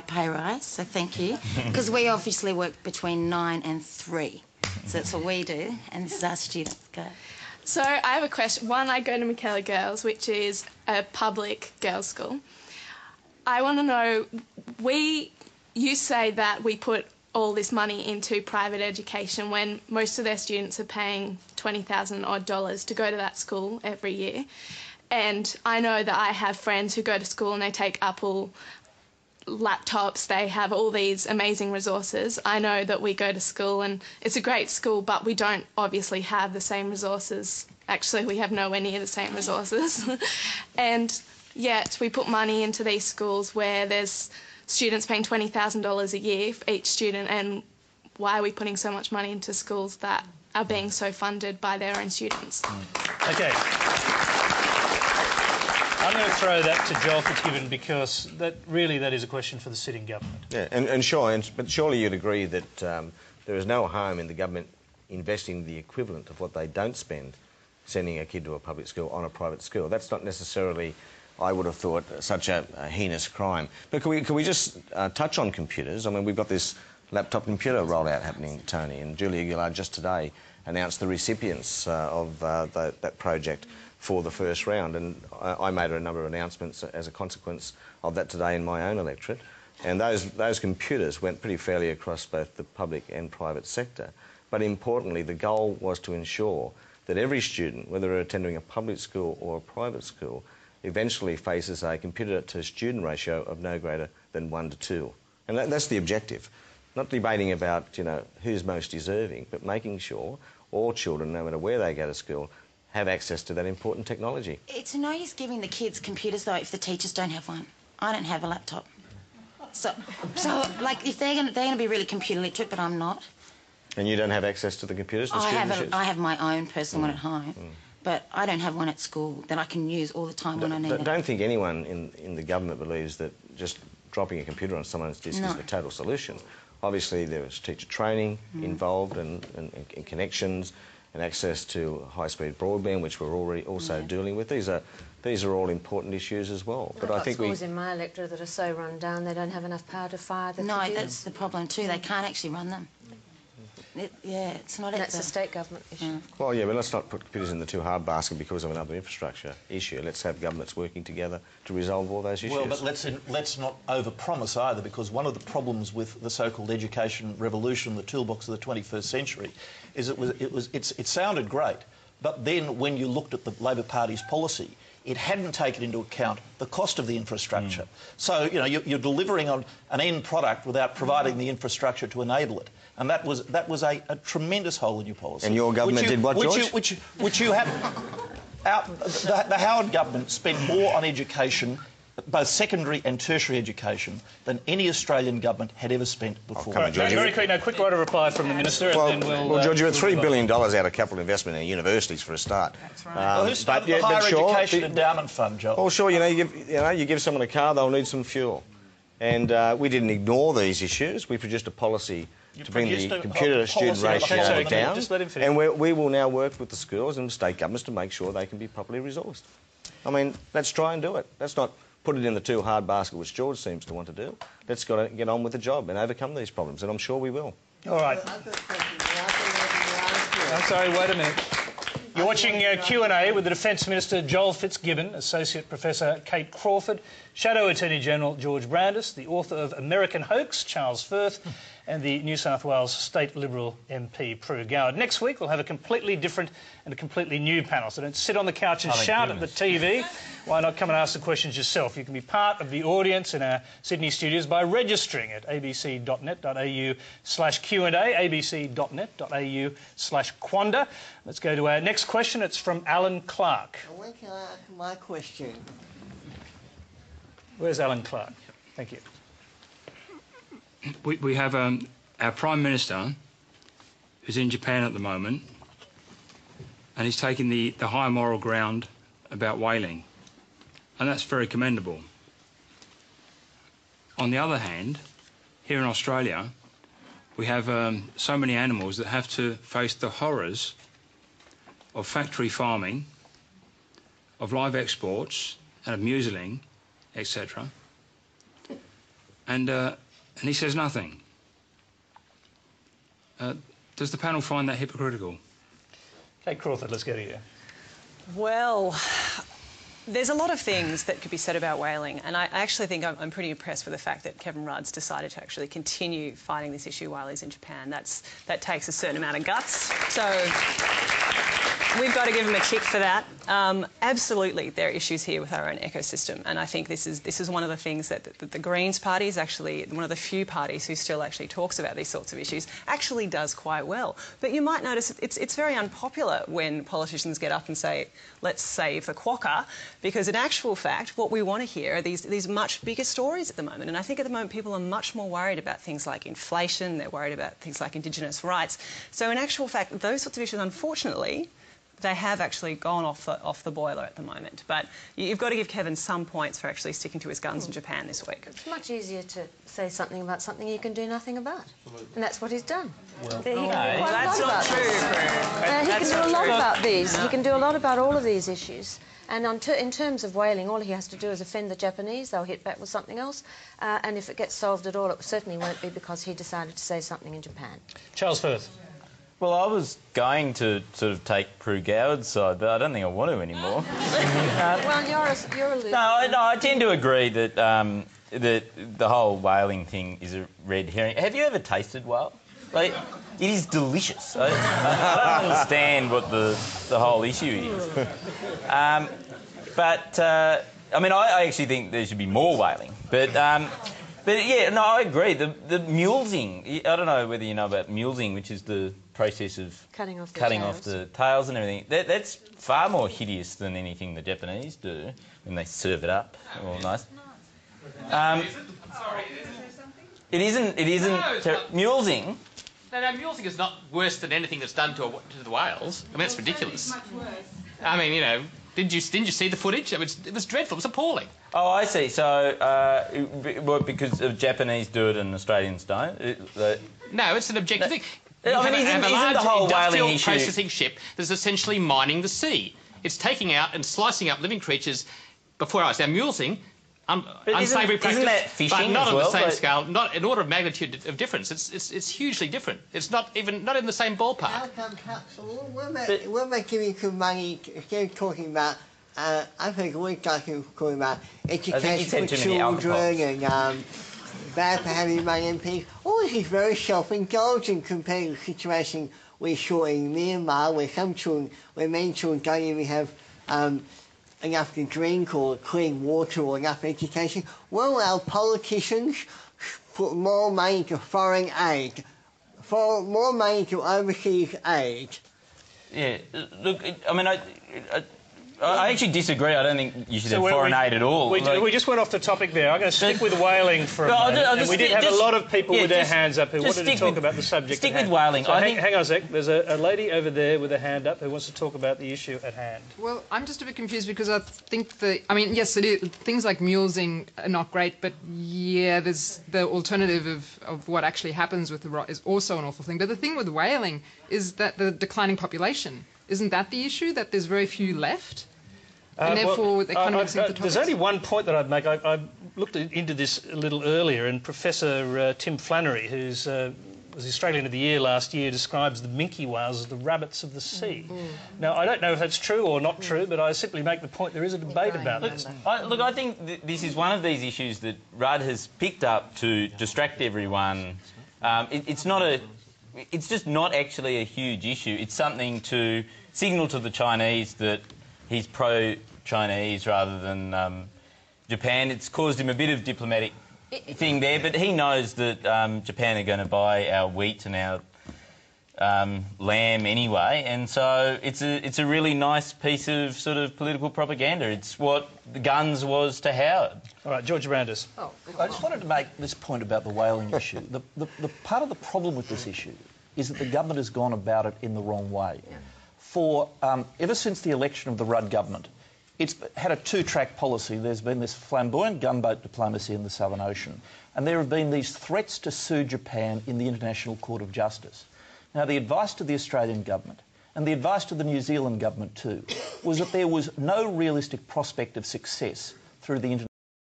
pay rise, so thank you. Because we obviously work between 9 and 3. So that's what we do, and this is our students. Go. So I have a question. One, I go to McKellar Girls, which is a public girls' school. I want to know, you say that we put all this money into private education when most of their students are paying $20,000 odd to go to that school every year. And I know that I have friends who go to school and they take Apple laptops, they have all these amazing resources. I know that we go to school and it's a great school, but we don't obviously have the same resources. Actually, we have nowhere near the same resources. And yet we put money into these schools where there's students paying $20,000 a year for each student, and why are we putting so much money into schools that are being so funded by their own students? Okay. I'm going to throw that to Joel Fitzgibbon because that is a question for the sitting government. Yeah, but surely you'd agree that there is no harm in the government investing the equivalent of what they don't spend sending a kid to a public school on a private school. That's not necessarily, I would have thought, such a heinous crime. But can we just touch on computers? I mean, we've got this laptop computer rollout happening, Tony, and Julia Gillard just today announced the recipients of that project for the first round, and I made a number of announcements as a consequence of that today in my own electorate, and those computers went pretty fairly across both the public and private sector. But importantly, the goal was to ensure that every student, whether they're attending a public school or a private school, eventually faces a computer-to-student ratio of no greater than 1 to 2. And that's the objective. Not debating about, you know, who's most deserving, but making sure all children, no matter where they go to school, have access to that important technology. It's no use giving the kids computers, though, if the teachers don't have one. I don't have a laptop. So like, if they're going to be really computer literate, but I'm not. And you don't have access to the computers? I have my own personal one at home, but I don't have one at school that I can use all the time when I need it. Don't think anyone in the government believes that just dropping a computer on someone's desk is the total solution. Obviously, there is teacher training involved and connections and access to high-speed broadband, which we're already also dealing with. These are all important issues as well. But I think schools in my electorate that are so run down they don't have enough power to fire the computers. No, that's the problem too. They can't actually run them. It's not. That's a state government issue. Well, yeah, but let's not put computers in the too hard basket because of another infrastructure issue. Let's have governments working together to resolve all those issues. Well, but let's not overpromise either, because one of the problems with the so-called education revolution, the toolbox of the 21st century, is it sounded great, but then when you looked at the Labor Party's policy, it hadn't taken into account the cost of the infrastructure. So, you know, you're delivering on an end product without providing the infrastructure to enable it. And that was a tremendous hole in your policy. And your government did what, George? Which you have... the Howard government spent more on education, both secondary and tertiary education, than any Australian government had ever spent before. Right, very quick, now, quick word of reply from the Minister, and then well, George, you had $3 billion out of capital investment in universities for a start. That's right. Well, who started the Higher Education Endowment Fund, Joel? Well, sure, you give someone a car, they'll need some fuel. And we didn't ignore these issues. We produced a policy to bring the computer-to-student ratio down, and we will now work with the schools and state governments to make sure they can be properly resourced. I mean, let's try and do it. Let's not put it in the too hard basket, which George seems to want to do. Let's get on with the job and overcome these problems, and I'm sure we will. All right. I'm sorry, wait a minute. You're watching Q&A with the Defence Minister Joel Fitzgibbon, Associate Professor Kate Crawford, Shadow Attorney General George Brandis, the author of American Hoax, Charles Firth, and the New South Wales State Liberal MP Pru Goward. Next week we'll have a completely different and a completely new panel, so don't sit on the couch and shout at the TV. Why not come and ask the questions yourself? You can be part of the audience in our Sydney studios by registering at abc.net.au/Q&A, abc.net.au/QandA. Let's go to our next question. It's from Alan Clark. When can I ask my question? Where's Alan Clark? Thank you. We have our Prime Minister, who's in Japan at the moment, and he's taking the high moral ground about whaling, and that's very commendable. On the other hand, here in Australia, we have so many animals that have to face the horrors of factory farming, of live exports, and of museling, etc. and he says nothing. Does the panel find that hypocritical? Kate Crawford, let's go to you. Well, there's a lot of things that could be said about whaling, and I actually think I'm pretty impressed with the fact that Kevin Rudd's decided to actually continue fighting this issue while he's in Japan. That takes a certain amount of guts. So we've got to give him a kick for that. Absolutely, there are issues here with our own ecosystem, and I think this is one of the things that the Greens Party is actually one of the few parties who still actually talks about these sorts of issues, actually does quite well. But you might notice it's very unpopular when politicians get up and say, let's save the quokka, because in actual fact, what we want to hear are these much bigger stories at the moment. And I think at the moment people are much more worried about things like inflation, they're worried about things like Indigenous rights. So in actual fact, those sorts of issues, unfortunately, they have actually gone off the boiler at the moment. But you've got to give Kevin some points for actually sticking to his guns in Japan this week. It's much easier to say something about something you can do nothing about. And that's what he's done. Well, that's not true. He can do a lot about these. He can do a lot about all of these issues. And in terms of whaling, all he has to do is offend the Japanese. They'll hit back with something else. And if it gets solved at all, it certainly won't be because he decided to say something in Japan. Charles Firth. Well, I was going to sort of take Pru Goward's side, but I don't think I want to anymore. Well, you're a loser. No, I tend to agree that that the whole whaling thing is a red herring. Have you ever tasted whale? Like, it is delicious. I don't understand what the whole issue is. But I mean, I actually think there should be more whaling. But yeah, no, I agree. The mulesing, I don't know whether you know about mulesing, which is the process of cutting off the tails and everything. That's far more hideous than anything the Japanese do when they serve it up all nice. It isn't. Mulesing. No, mulesing is not worse than anything that's done to the whales. I mean, that's ridiculous. I mean, you know, didn't you see the footage? It was dreadful. It was appalling. Oh, I see. So, because Japanese do it and Australians don't? No, it's an objective thing. I mean, isn't the whole whaling issue processing ship that's essentially mining the sea? It's taking out and slicing up living creatures before us. Now, mulesing, unsavoury practice, isn't that fishing but not as on well, the same scale, not an order of magnitude of difference. It's hugely different. It's not in the same ballpark. We're making some money instead of talking about. I think we're talking about education for children and bad for having money MPs. All this is very self-indulgent compared to the situation we saw in Myanmar, where many children don't even have enough to drink or clean water or enough education. Well, our politicians put more money to foreign aid, more money to overseas aid. Yeah, look, I mean, I actually disagree. I don't think you should have foreign aid at all. We just went off the topic there. I'm going to stick with whaling for a moment. And we did have a lot of people with their hands up who wanted to talk about the subject. Stick with whaling. So hang on a sec. There's a lady over there with a hand up who wants to talk about the issue at hand. Well, I'm just a bit confused because I think yes, it is, things like mulesing are not great, but yeah, there's the alternative of what actually happens with the rot is also an awful thing. But the thing with whaling is that the declining population. Isn't that the issue, that there's very few left? And therefore, they kind of mix into the there's only one point that I'd make. I looked into this a little earlier, and Professor Tim Flannery, who was the Australian of the Year last year, describes the minke whales as the rabbits of the sea. Now, I don't know if that's true or not true, but I simply make the point there is a debate about this. Look, I think this is one of these issues that Rudd has picked up to distract everyone. It's just not actually a huge issue. It's something to signal to the Chinese that he's pro-Chinese rather than Japan. It's caused him a bit of diplomatic thing there, but he knows that Japan are going to buy our wheat and our lamb anyway, and so it's a really nice piece of sort of political propaganda. It's what the guns was to Howard. All right, George Brandis. I just wanted to make this point about the whaling issue. The part of the problem with this issue is that the government has gone about it in the wrong way. For ever since the election of the Rudd government, it's had a two-track policy. There's been this flamboyant gunboat diplomacy in the Southern Ocean, and there have been these threats to sue Japan in the International Court of Justice. Now, the advice to the Australian government, and the advice to the New Zealand government too, was that there was no realistic prospect of success through the International